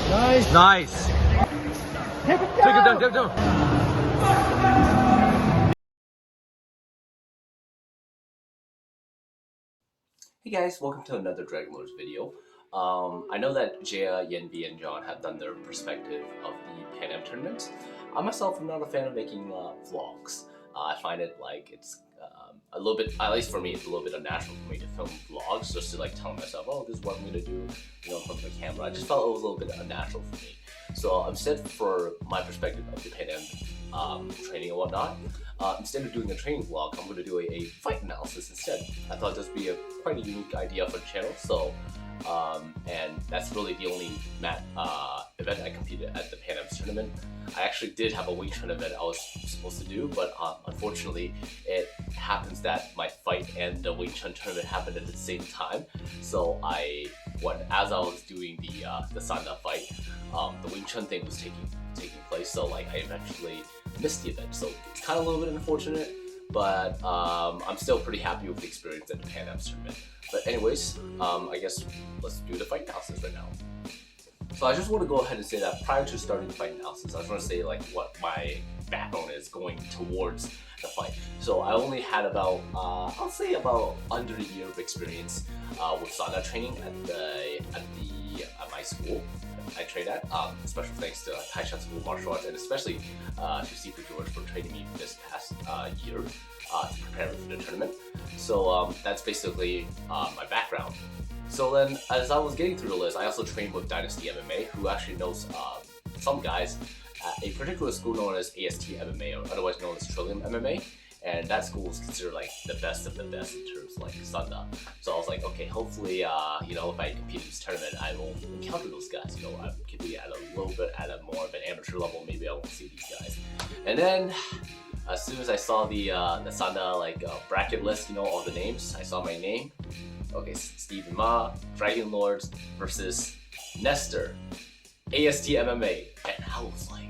Nice. Nice. Take it Take it down. down, take it down. Hey guys, welcome to another Dragon Lords video. I know that Jaya, Yenvi, and John have done their perspective of the Pan Am tournament. I myself am not a fan of making vlogs. I find it like it's a little bit, at least for me, it's a little bit unnatural for me to film vlogs just to like tell myself, oh, this is what I'm gonna do, you know, in front of the camera. I just felt it was a little bit unnatural for me. So instead, for my perspective of the Pan Am training and whatnot, instead of doing a training vlog, I'm going to do a fight analysis instead. I thought this would be quite a unique idea for the channel. So, and that's really the only event I competed at the Pan Am tournament. I actually did have a Wing Chun event I was supposed to do, but unfortunately, it happens that my fight and the Wing Chun tournament happened at the same time. So as I was doing the Sanda fight, the Wing Chun thing was taking place. So like I eventually missed the event. So it's kind of a little bit unfortunate, but I'm still pretty happy with the experience at the Pan Am tournament. But anyways, I guess let's do the fight analysis right now. So I just want to go ahead and say that prior to starting the fight analysis, I just want to say like what my background is going towards the fight. So I only had about, I'll say about under a year of experience with Sanda training at my school I train at. Special thanks to Taishan School of Martial Arts, and especially to Secret George for training me this past year to prepare for the tournament. So that's basically my background. So then, as I was getting through the list, I also trained with Dynasty MMA, who actually knows some guys at a particular school known as AST MMA, or otherwise known as Trillium MMA. And that school is considered like the best of the best in terms of like Sanda. So I was like, okay, hopefully, you know, if I compete in this tournament, I will encounter those guys. You know, I could be at a little bit at a more of an amateur level. Maybe I won't see these guys. And then, as soon as I saw the Sanda like bracket list, you know, all the names, I saw my name. Okay, Stephen Ma, Dragon Lords versus Nestor, AST MMA, and I was like,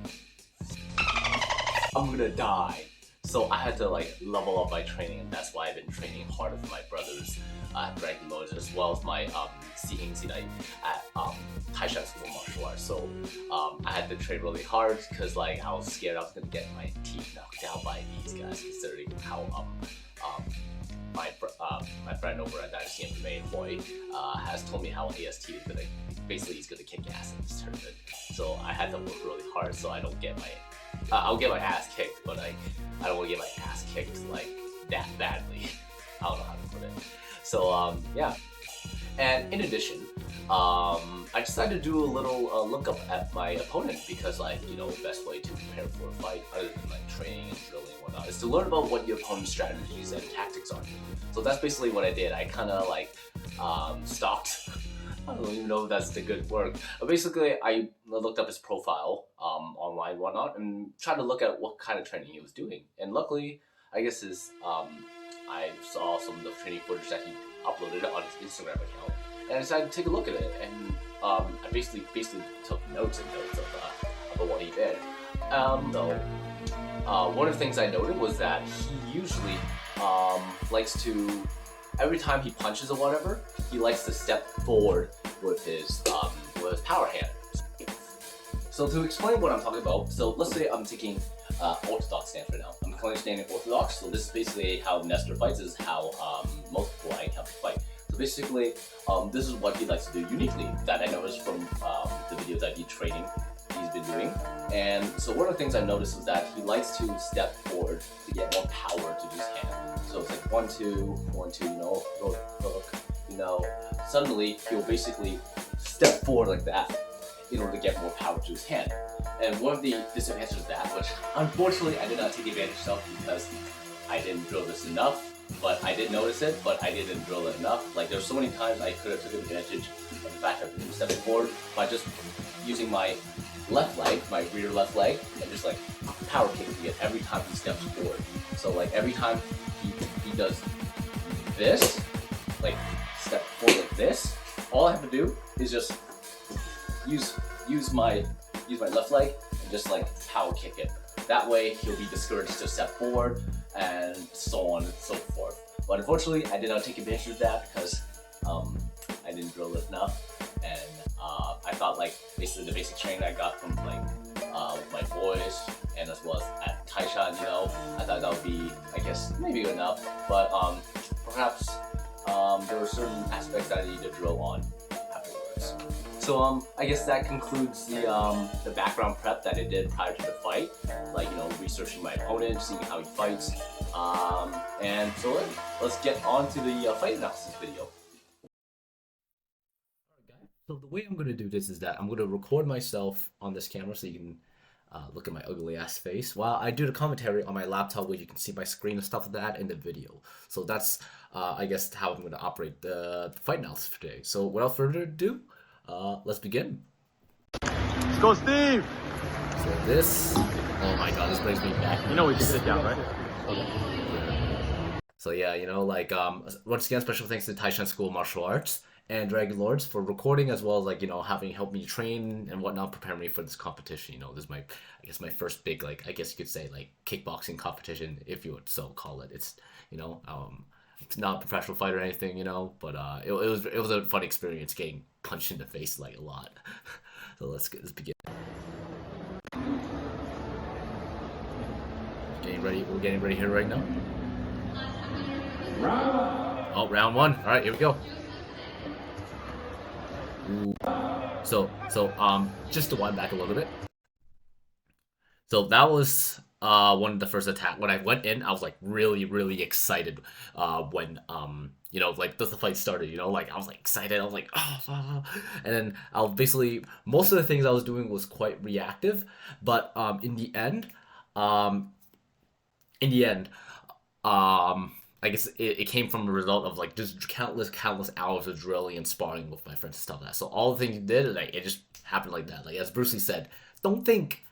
I'm gonna die. So I had to like level up my training, and that's why I've been training harder for my brothers at Dragon Lords, as well as my Sihing Sinai at Taishan School of Martial Arts. So I had to train really hard because like I was scared I was gonna get my teeth knocked out by these guys, considering how my friend over at Dynasty MMA, Boy, has told me how AST is gonna he's gonna kick ass in this tournament. So I had to work really hard so I don't get my I'll get my ass kicked, but I don't want to get my ass kicked like that badly. I don't know how to put it. So yeah. And in addition, I decided to do a little lookup at my opponent because, like, you know, the best way to prepare for a fight, other than like training and drilling and whatnot, is to learn about what your opponent's strategies and tactics are. So that's basically what I did. I kind of like stalked. I don't even know if that's the good word. But basically, I looked up his profile online and whatnot and tried to look at what kind of training he was doing. And luckily, I guess I saw some of the training footage that he uploaded on his Instagram account, and I decided to take a look at it. And I basically took notes of what he did. One of the things I noted was that he usually likes to, every time he punches or whatever, he likes to step forward with his power hand. So to explain what I'm talking about, so let's say I'm taking orthodox stance right now. I'm currently standing orthodox, so this is basically how Nestor fights, is how most people I encounter fight. So basically, this is what he likes to do uniquely that I noticed from the videos that he's been doing. And so one of the things I noticed was that he likes to step forward to get more power to his hand. So it's like 1, 2, 1, 2, you know, hook, you know. Suddenly, he'll basically step forward like that in order to get more power to his hand. And one of the disadvantages of that, which unfortunately I did not take advantage of because I didn't drill this enough, but I did notice it, but I didn't drill it enough. Like there's so many times I could have taken advantage of the fact of him stepping forward by just using my left leg, my rear left leg, and just like power kicking it every time he steps forward. So like every time he does this, like step forward like this, all I have to do is just use my left leg and just like power kick it. That way he'll be discouraged to step forward and so on and so forth. But unfortunately, I did not take advantage of that because I didn't drill it enough, and I thought like basically the basic training I got from like my boys and as well as at Taishan, you know, I thought that would be, I guess, maybe good enough. But perhaps there were certain aspects that I needed to drill on afterwards. So I guess that concludes the background prep that I did prior to the fight, like, you know, researching my opponent, seeing how he fights, and so let's get on to the fight analysis video. So the way I'm going to do this is that I'm going to record myself on this camera so you can look at my ugly ass face while I do the commentary on my laptop where you can see my screen and stuff like that in the video. So that's, I guess, how I'm going to operate the fight analysis for today. So without further ado, let's begin. Let's go, Steve! So this, oh my god, this brings me back. You know we can sit down, right? Okay. So yeah, you know, like, once again, special thanks to Taishan School of Martial Arts and Dragon Lords for recording, as well as, like, you know, having helped me train and whatnot, prepare me for this competition. You know, this is my, I guess, my first big, like, I guess you could say, like, kickboxing competition, if you would so call it. It's, you know, it's not a professional fight or anything, you know, but it was a fun experience getting punched in the face, like, a lot. So let's begin. We're getting ready here right now. Oh, round one. All right, here we go. Ooh. So just to wind back a little bit. So that was one of the first attacks. When I went in, I was like really excited when you know, like the fight started, you know, like I was like excited. I was like, oh. And then I'll basically, most of the things I was doing was quite reactive, but in the end, I guess it came from the result of like just countless hours of drilling and sparring with my friends and stuff like that. So all the things you did, like, it just happened like that. Like, as Bruce Lee said, don't think,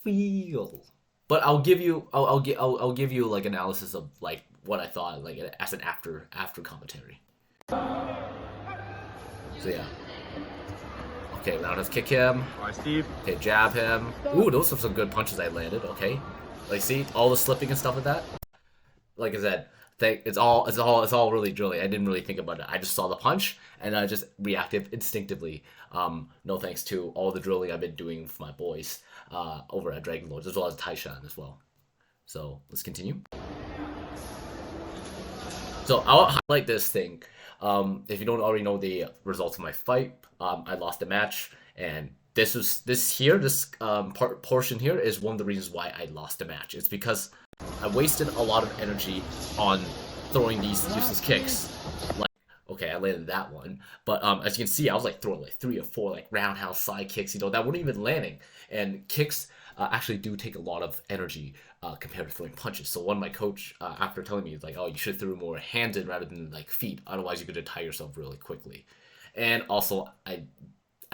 feel. But I'll give you like analysis of like what I thought, like, as an after commentary. So yeah. Okay, now let's kick him. All right, Steve. Okay, jab him. Ooh, those are some good punches I landed. Okay, like, see all the slipping and stuff like that. Like I said, it's all really drilling. I didn't really think about it. I just saw the punch and I just reacted instinctively. No thanks to all the drilling I've been doing with my boys over at Dragon Lords, as well as Taishan as well. So let's continue. So I'll highlight this thing. If you don't already know the results of my fight, I lost the match, and this portion here is one of the reasons why I lost the match. It's because I wasted a lot of energy on throwing these useless kicks. Like, okay, I landed that one, but as you can see, I was like throwing like 3 or 4 like roundhouse side kicks, you know, that weren't even landing. And kicks actually do take a lot of energy compared to throwing punches. So one of my coach, after telling me, like, oh, you should throw more handed rather than like feet, otherwise you're gonna tire yourself really quickly. And also, I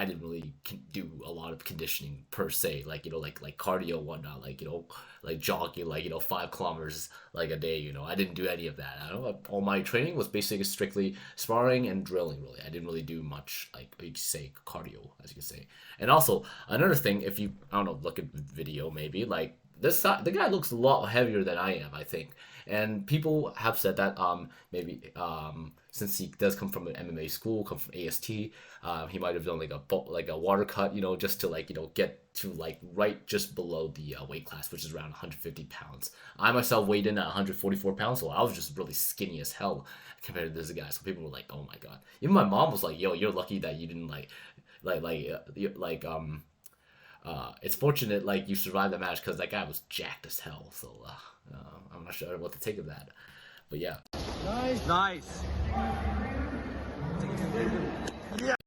didn't really do a lot of conditioning per se, like, you know, like cardio and whatnot, like, you know, like jogging, like, you know, 5 kilometers like a day, you know. I didn't do any of that. I don't know, all my training was basically strictly sparring and drilling, really. I didn't really do much, like, you could say, cardio, as you can say. And also, another thing, if you, I don't know, look at the video maybe, like, the guy looks a lot heavier than I am, I think. And people have said that maybe since he does come from an MMA school, come from AST, he might have done like a water cut, you know, just to, like, you know, get to like right just below the weight class, which is around 150 pounds. I myself weighed in at 144 pounds, so I was just really skinny as hell compared to this guy. So people were like, oh my god. Even my mom was like, yo, you're lucky that you didn't it's fortunate like you survived the match, because that guy was jacked as hell. So I'm not sure what to take of that, but yeah. Nice.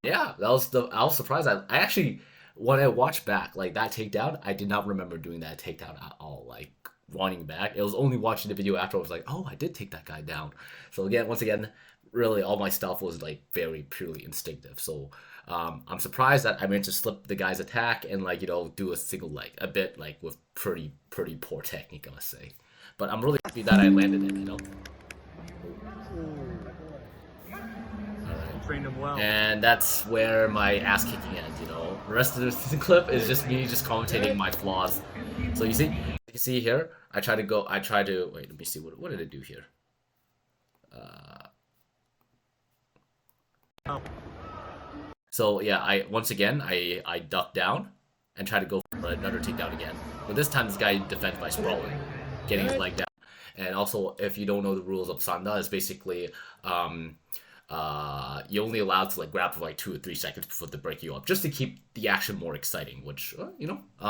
Yeah, I was surprised. I actually, when I watched back like that takedown, I did not remember doing that takedown at all. Like, running back, it was only watching the video after I was like, oh, I did take that guy down. So once again, really all my stuff was like very purely instinctive. So I'm surprised that I managed to slip the guy's attack and, like, you know, do a single leg, a bit like with pretty poor technique, I must say. But I'm really happy that I landed it, you know. Trained him well. And that's where my ass kicking ends, you know. The rest of the clip is just me just commentating my flaws. So you can see here, I try to wait, let me see, what did I do here? So yeah, I once again I duck down and try to go for another takedown again. But this time this guy defends by sprawling, getting his leg down. And also, if you don't know the rules of Sanda, it's basically um, you're only allowed to like grab for like 2 or 3 seconds before they break you up, just to keep the action more exciting. Which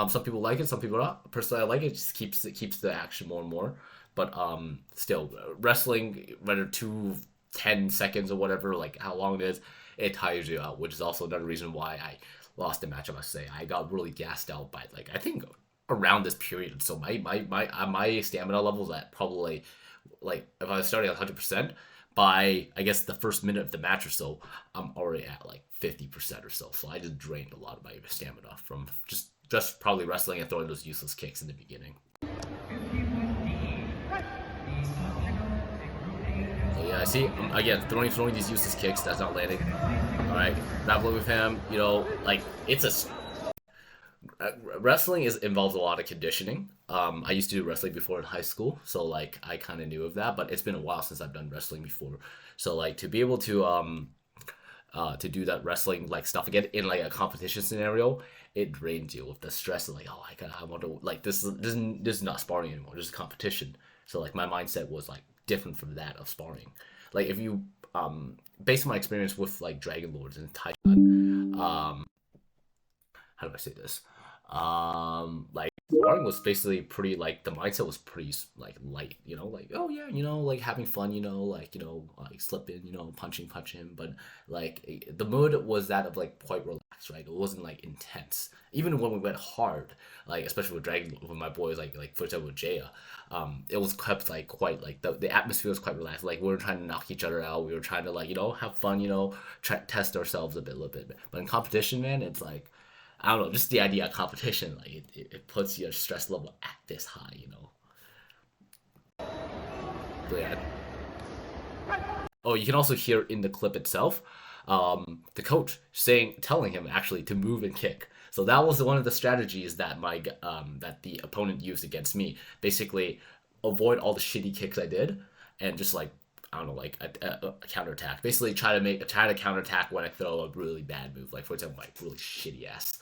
some people like it, some people not. Personally, I like it. It just keeps the action more and more. But still, wrestling, whether 10 seconds or whatever, like how long it is, it tires you out. Which is also another reason why I lost the match. I must say, I got really gassed out by like I think around this period. So my stamina levels at probably like if I was starting at 100%, by I guess the first minute of the match or so, I'm already at like 50% or so. So I just drained a lot of my stamina from just probably wrestling and throwing those useless kicks in the beginning. So yeah, I see. Again, throwing these useless kicks. That's not landing. All right, grappling with him. Like it's a wrestling involves a lot of conditioning. I used to do wrestling before in high school, so like I kind of knew of that. But it's been a while since I've done wrestling before. So like to be able to do that wrestling like stuff again in like a competition scenario, it drains you with the stress of like, oh, I want to like this is not sparring anymore. This is competition. So like my mindset was like different from that of sparring. Like if you based on my experience with like Dragon Lords and Taiwan, how do I say this? Like sparring was basically pretty like the mindset was pretty like light, like oh yeah, like having fun, like slipping, punch him, but like the mood was that of like quite relaxed, right? It wasn't like intense. Even when we went hard, like especially with Dragon with my boys, like for example with Jaya, it was kept like quite like the atmosphere was quite relaxed. Like we were trying to knock each other out, we were trying to like have fun, test ourselves a little bit. But in competition, man, it's like I don't know, just the idea of competition, like it puts your stress level at this high. But yeah. Oh, you can also hear in the clip itself, the coach telling him actually to move and kick. So that was one of the strategies that that the opponent used against me. Basically, avoid all the shitty kicks I did, and just like I don't know, like a counterattack. Basically, try to counterattack when I throw a really bad move, like for example, like really shitty ass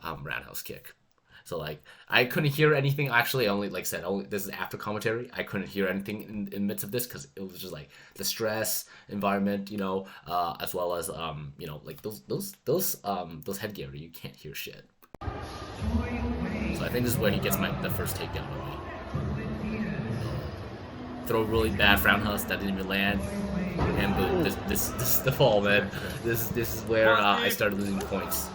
roundhouse kick. So like I couldn't hear anything. Actually, only like I said, only this is after commentary. I couldn't hear anything in midst of this because it was just like the stress environment, as well as like those headgear. You can't hear shit. So I think this is where he gets the first takedown of me. Throw a really bad roundhouse that didn't even land, and boom, this is the fall, man. This is where I started losing points.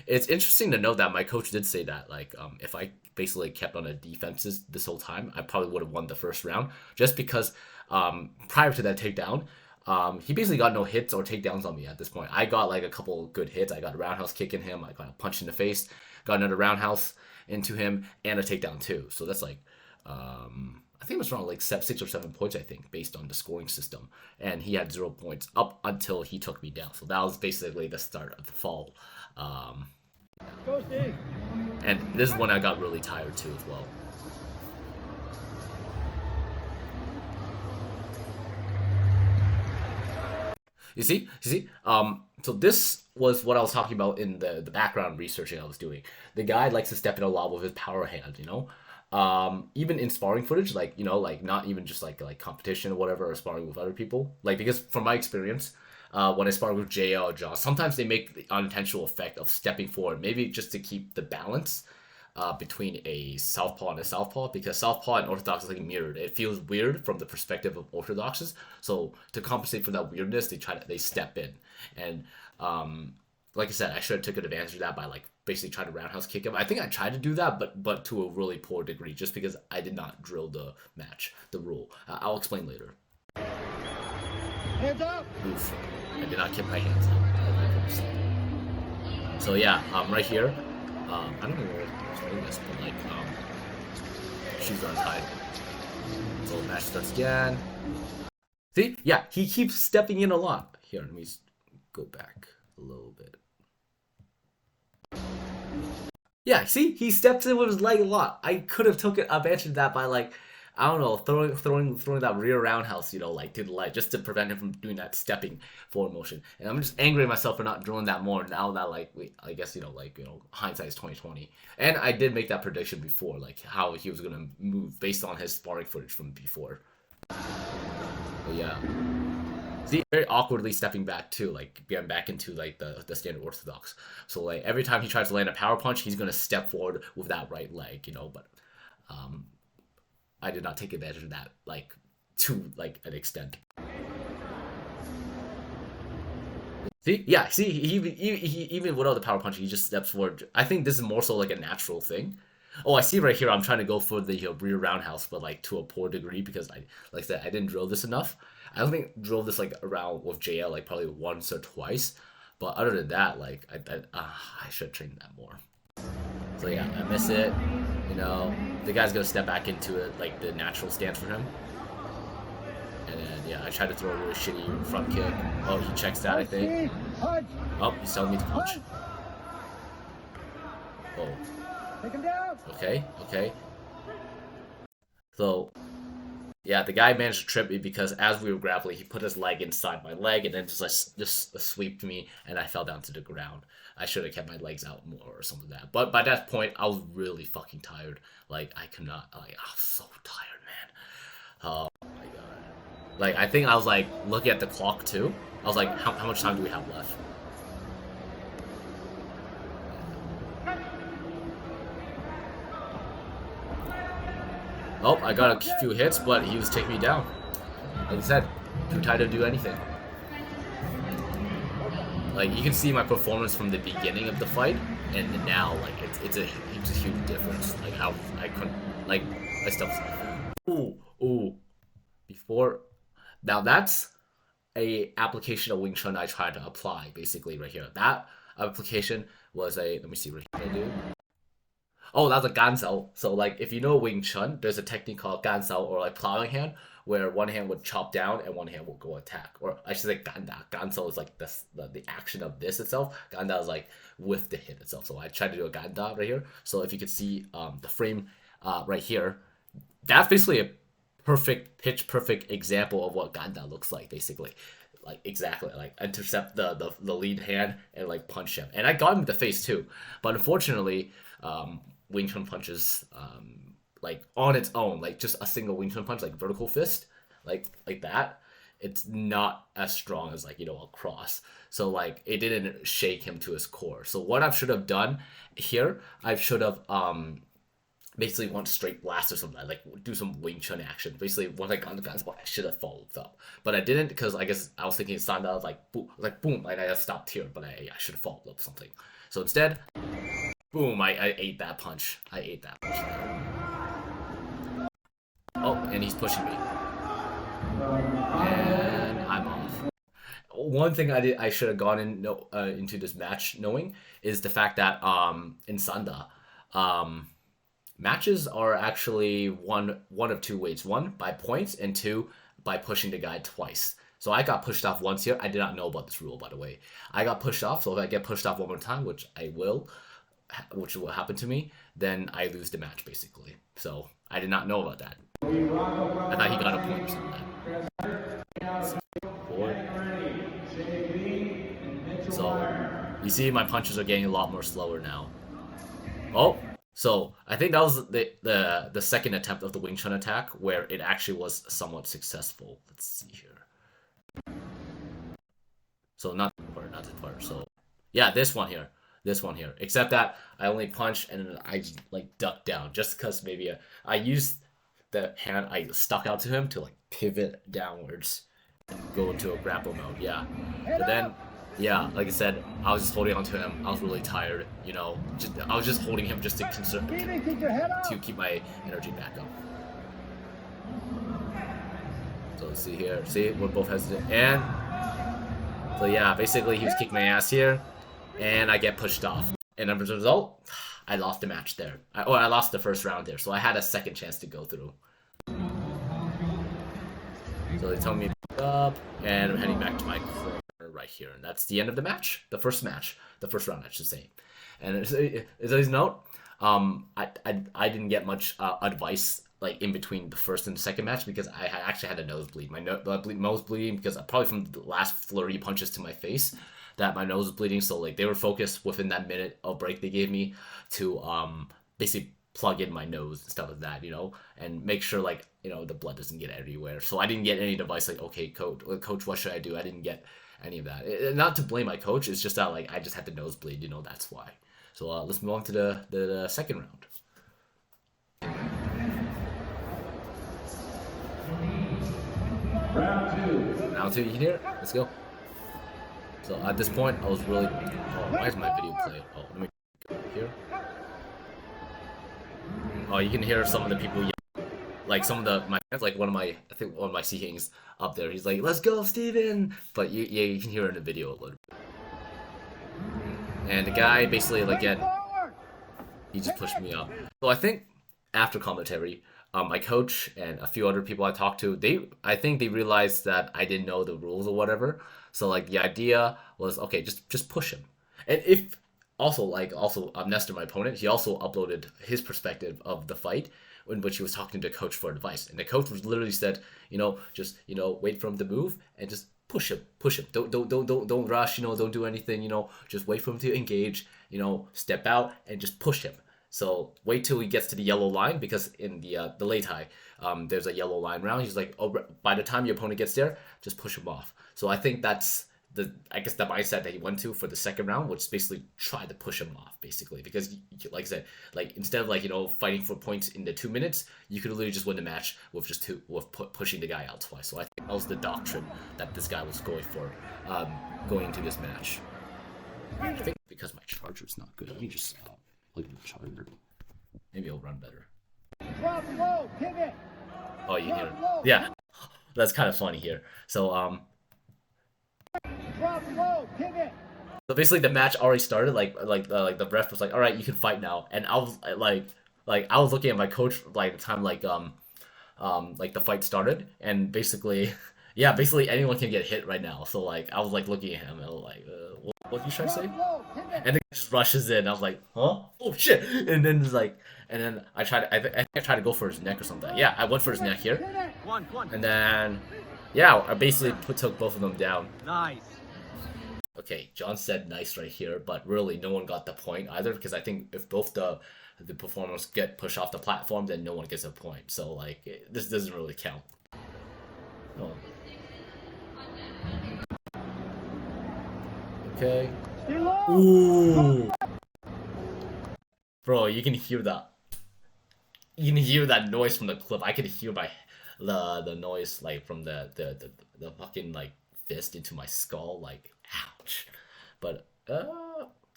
It's interesting to note that my coach did say that, like, if I basically kept on the defenses this whole time, I probably would have won the first round, just because prior to that takedown, he basically got no hits or takedowns on me at this point. I got like a couple good hits. I got a roundhouse kick in him. I got a punch in the face. Got another roundhouse into him and a takedown too. So that's like, I think it was around like 6 or 7 points, I think, based on the scoring system. And he had 0 points up until he took me down. So that was basically the start of the fall. Go, Steve. And this is when I got really tired too as well. You see? So this was what I was talking about in the background researching I was doing. The guy likes to step in a lot with his power hand, even in sparring footage, like, like not even just like competition or whatever, or sparring with other people. Like, because from my experience, when I spar with Jaya or John, sometimes they make the unintentional effect of stepping forward, maybe just to keep the balance between a southpaw and a southpaw, because southpaw and orthodox is like mirrored. It feels weird from the perspective of orthodoxes, so to compensate for that weirdness, they step in. And like I said, I should have taken advantage of that by like basically trying to roundhouse kick him. I think I tried to do that, but to a really poor degree, just because I did not drill the rule. I'll explain later. Hands up! Oof. I did not keep my hands up. So yeah, right here, I don't know where I'm doing this, but like, shoes are untied. So the match starts again. See? Yeah, he keeps stepping in a lot. Here, let me go back a little bit. Yeah, see? He steps in with his leg a lot. I could have taken advantage of that by like, I don't know, throwing that rear roundhouse, you know, like to the leg, just to prevent him from doing that stepping forward motion. And I'm just angry at myself for not drilling that more. Now that like I guess hindsight is 2020. And I did make that prediction before, like how he was gonna move based on his sparring footage from before. But yeah. See, very awkwardly stepping back too, like getting back into like the standard orthodox. So like every time he tries to land a power punch, he's gonna step forward with that right leg, you know. But I did not take advantage of that like to like an extent. See, yeah, see, he even without the power punch, he just steps forward. I think this is more so like a natural thing. Oh, I see right here. I'm trying to go for the rear roundhouse, but like to a poor degree because like I said, I didn't drill this enough. I don't think drove this like around with JL like probably once or twice. But other than that, like I should train that more. So yeah, I miss it. You know, the guy's gonna step back into it like the natural stance for him. And then yeah, I tried to throw a really shitty front kick. Oh, he checks that, I think. Oh, he's telling me to punch. Oh. Okay, okay. So yeah, the guy managed to trip me because as we were grappling, he put his leg inside my leg and then just swept me, and I fell down to the ground. I should have kept my legs out more or something like that. But by that point, I was really fucking tired. Like I could not. Like I was so tired, man. Oh my god. Like I think I was like looking at the clock too. I was like, how much time do we have left? Oh, I got a few hits, but he was taking me down. Like I said, too tired to do anything. Like you can see my performance from the beginning of the fight and now, like it's a huge difference. Like how I couldn't, like my stuff's. Ooh. Before, now that's a application of Wing Chun I tried to apply basically right here. That application was a, let me see what I do. Oh, that's a gansao. So like if you know Wing Chun, there's a technique called gansao or like plowing hand, where one hand would chop down and one hand would go attack. Or I should say ganda. Gansao is like the action of this itself. Ganda is like with the hit itself. So I tried to do a ganda right here. So if you could see the frame right here, that's basically a pitch perfect example of what ganda looks like basically. Like exactly, like intercept the lead hand and like punch him. And I got him in the face too. But unfortunately, Wing Chun punches, like on its own, like just a single Wing Chun punch, like vertical fist, like that, it's not as strong as like, you know, a cross. So like it didn't shake him to his core. So what I should have done here, I should have basically one straight blast or something, like do some Wing Chun action. Basically, once I got the gun spot, I should have followed up, but I didn't because I guess I was thinking Sanda was like boom, like I just stopped here, but I should have followed up something. So instead, boom, I ate that punch. I ate that punch. Oh, and he's pushing me, and I'm off. One thing I should have gone into this match knowing is the fact that in Sanda, matches are actually one of two ways. One, by points, and two, by pushing the guy twice. So I got pushed off once here. I did not know about this rule, by the way. I got pushed off, so if I get pushed off one more time, which will happen to me, then I lose the match, basically. So I did not know about that. I thought he got a point or something like that. So, you see my punches are getting a lot more slower now. Oh! So I think that was the second attempt of the Wing Chun attack where it actually was somewhat successful. Let's see here. So not this part. So yeah, this one here. Except that I only punched and then I like ducked down just because maybe I used the hand I stuck out to him to like pivot downwards and go into a grapple mode. Yeah, but then. Yeah, like I said, I was just holding on to him. I was really tired, you know. I was just holding him just to keep my energy back up. So let's see here. See, we're both hesitant. And so yeah, basically he was kicking my ass here, and I get pushed off. And as a result, I lost the match there. I lost the first round there. So I had a second chance to go through. So they told me to up, and I'm heading back to my corner right here, and that's the end of the match. The first round, I should say. And as a note, I didn't get much advice like in between the first and the second match because I actually had a nosebleed. My nose bleeding because probably from the last flurry of punches to my face that my nose was bleeding. So like they were focused within that minute of break they gave me to basically plug in my nose and stuff like that, you know, and make sure like, you know, the blood doesn't get everywhere. So I didn't get any advice like, okay, coach, what should I do? I didn't get any of that. Not to blame my coach. It's just that like I just had the nosebleed, you know, that's why. So let's move on to the second round. Round two, you can hear it? Let's go. So at this point, I was really... Oh, why is my video play? Oh, let me go here. Oh, you can hear some of the people yelling. Like some of my friends, like I think one of my CKings up there, he's like, let's go, Steven! But you can hear it in the video a little bit. And the guy basically, like, again, he just pushed me up. So I think after commentary, my coach and a few other people I talked to, I think they realized that I didn't know the rules or whatever. So like the idea was, okay, just push him. And if also Nestor, my opponent, he also uploaded his perspective of the fight in which he was talking to the coach for advice. And the coach was literally said, just wait for him to move and just push him. Don't rush, don't do anything, just wait for him to engage, step out and just push him. So wait till he gets to the yellow line, because in the late high, there's a yellow line round. He's like, oh, by the time your opponent gets there, just push him off. So I think that's the mindset that he went to for the second round, which is basically try to push him off, basically. Because like I said, like instead of fighting for points in the 2 minutes, you could literally just win the match with pushing the guy out twice. So I think that was the doctrine that this guy was going for, going into this match. I think because my charger's not good, let me just plug in the charger. Maybe it'll run better. Drop low, pivot. Oh, you hear it? Yeah, that's kind of funny here. So Drop low, pivot. So basically, the match already started. Like the ref was like, "All right, you can fight now." And I was I was looking at my coach like the time like the fight started, and basically, yeah, basically anyone can get hit right now. So like I was like looking at him and I was like, what are you trying to say? And then he just rushes in. I was like, huh? Oh shit! And then it's like, and then I think I tried to go for his neck or something. Yeah, I went for his neck here, and then yeah, I basically took both of them down. Nice. Okay, John said nice right here, but really no one got the point either, because I think if both the performers get pushed off the platform, then no one gets a point. So like this doesn't really count. Oh. Okay. Ooh. Bro, you can hear that. You can hear that noise from the clip. I could hear the noise like from the fucking like fist into my skull, like ouch. But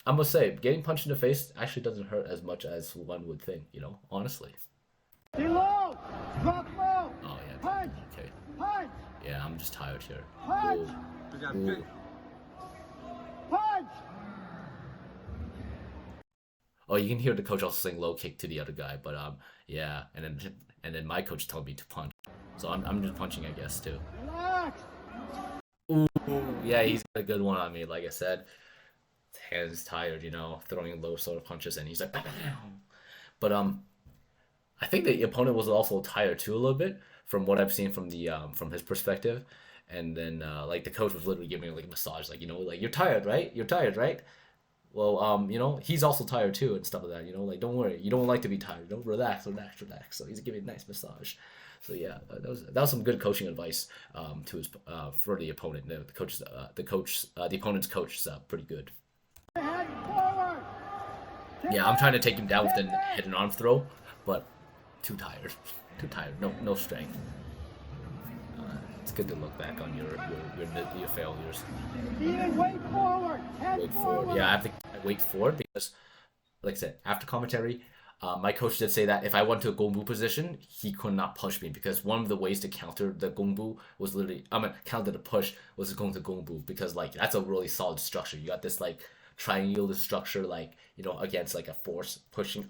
I must say, getting punched in the face actually doesn't hurt as much as one would think, honestly. Low, drop low. Oh yeah. Punch. Okay. Punch. Yeah, I'm just tired here. Punch. Ooh. Punch. Oh, you can hear the coach also saying low kick to the other guy, but yeah, and then my coach told me to punch, so I'm just punching, I guess, too. Relax. Ooh, yeah, he's got a good one on me. Like I said, his hand's tired, throwing low sort of punches, and he's like, bah, bah, bah. But I think the opponent was also tired too a little bit from what I've seen from the from his perspective, and then like the coach was literally giving me like a massage, like like you're tired, right? You're tired, right? Well, he's also tired too and stuff like that, like don't worry, you don't like to be tired, don't relax. So he's giving a nice massage. So yeah, that was some good coaching advice to his for the opponent. The opponent's coach is pretty good. Yeah, I'm trying to take him down with the head and arm throw, but too tired, no strength. It's good to look back on your failures. Even wait forward. Wait forward. Yeah, I have to wait forward because, like I said, after commentary, my coach did say that if I went to a gongbu position, he could not push me, because one of the ways to counter the gongbu was literally, counter the push was going to gongbu, because like that's a really solid structure. You got this like triangular structure, like against like a force pushing.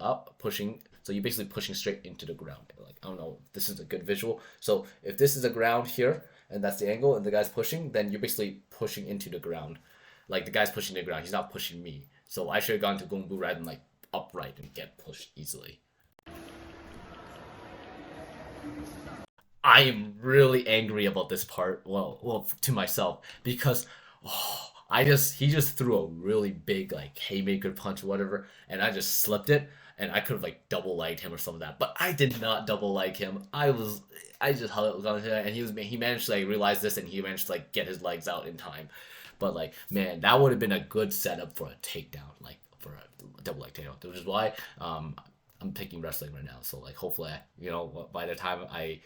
So you're basically pushing straight into the ground. Like, I don't know, this is a good visual. So if this is the ground here, and that's the angle, and the guy's pushing, then you're basically pushing into the ground. Like, the guy's pushing the ground, he's not pushing me. So I should have gone to gongbu rather than, like, upright and get pushed easily. I am really angry about this part. Well, to myself because he just threw a really big like haymaker punch or whatever, and I just slipped it, and I could have like double legged him or something like that. But I did not double leg him. I just held on to it, and he managed to like realize this, and he managed to like get his legs out in time. But like man, that would have been a good setup for a takedown, like for a double leg takedown, which is why I'm picking wrestling right now. So like hopefully, by the time I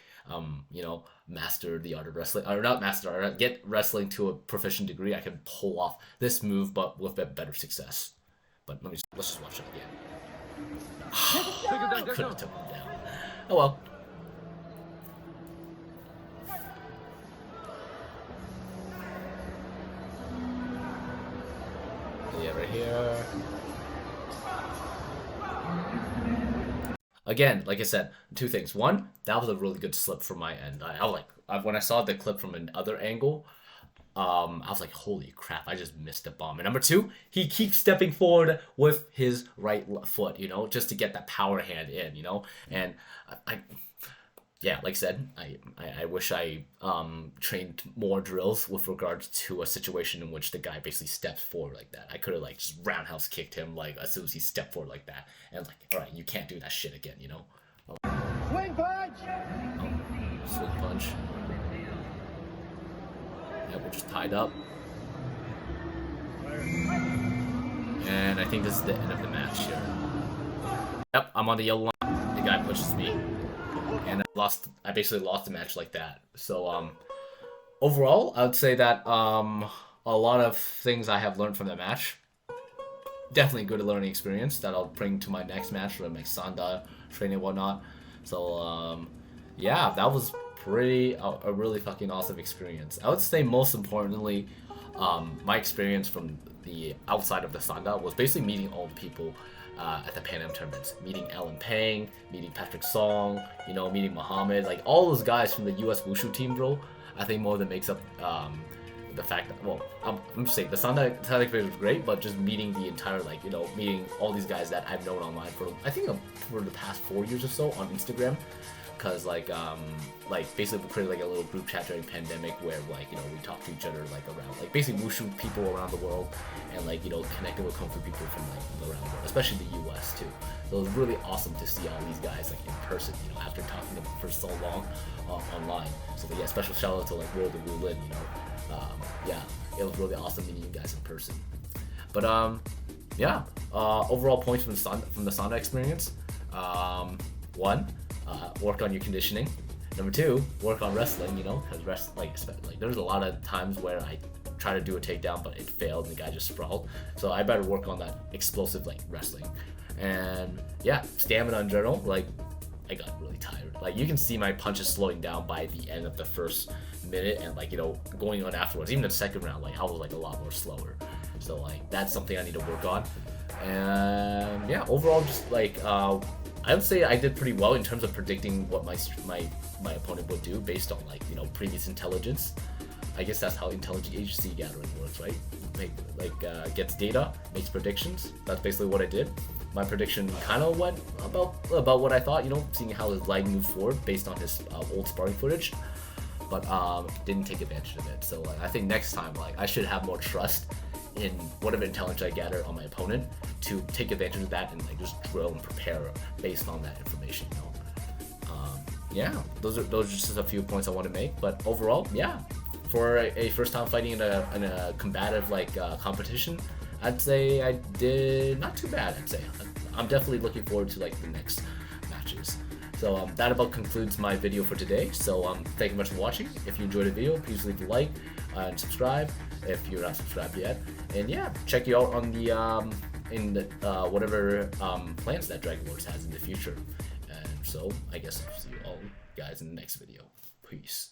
master the art of wrestling, or not master art, get wrestling to a proficient degree, I can pull off this move, but with a better success. But let's just watch it again. Could have took him down. Oh well. Yeah, right here. Again, like I said, two things. One, that was a really good slip from my end. I was like, when I saw the clip from another angle, I was like, holy crap, I just missed the bomb. And number two, he keeps stepping forward with his right foot, just to get that power hand in, And yeah, like I said, I wish I trained more drills with regards to a situation in which the guy basically steps forward like that. I could have like just roundhouse kicked him like as soon as he stepped forward like that, and like, all right, you can't do that shit again, Swing punch! Swing punch. Yeah, we're just tied up, and I think this is the end of the match here. Yep, I'm on the yellow line. The guy pushes me. And I basically lost the match like that. So overall, I would say that a lot of things I have learned from the match. Definitely a good learning experience that I'll bring to my next match with my Sanda training and whatnot. So yeah, that was a really fucking awesome experience. I would say most importantly, my experience from the outside of the Sanda was basically meeting all the people at the Pan Am tournaments, meeting Alan Pang, meeting Patrick Song, meeting Muhammad, like all those guys from the US Wushu team, bro. I think more than makes up the fact that, well, I'm just saying the Sanda experience was great, but just meeting the entire, like, meeting all these guys that I've known online for, I think for the past 4 years or so on Instagram. Cause like basically we created like a little group chat during pandemic where like we talk to each other like around like basically wushu people around the world, and like connecting with kung fu people from like around the world, especially the US too. So it was really awesome to see all these guys like in person, after talking to them for so long online. So yeah, special shout out to like World of Wulin, yeah, it was really awesome meeting you guys in person. But yeah, overall points from the Sanda experience. One, work on your conditioning. Number two, work on wrestling, because there's a lot of times where I try to do a takedown but it failed and the guy just sprawled. So I better work on that explosive like wrestling. And yeah, stamina in general, like I got really tired. Like you can see my punches slowing down by the end of the first minute, and like going on afterwards, even the second round, like I was like a lot more slower. So like that's something I need to work on. And yeah, overall just like I would say I did pretty well in terms of predicting what my opponent would do based on like previous intelligence. I guess that's how intelligent agency gathering works, right? Gets data, makes predictions. That's basically what I did. My prediction kind of went about what I thought, seeing how his leg moved forward based on his old sparring footage, but didn't take advantage of it. So I think next time I should have more trust in whatever intelligence I gather on my opponent to take advantage of that and just drill and prepare based on that information. Yeah, those are just a few points I want to make. But overall, yeah, for a first time fighting in a combative competition, I'd say I did not too bad. I'd say I'm definitely looking forward to the next matches. So that about concludes my video for today. So thank you much for watching. If you enjoyed the video, please leave a like and subscribe if you're not subscribed yet. And yeah, check you out on the whatever plans that Dragon Lords has in the future. And so I guess I'll see you all guys in the next video. Peace.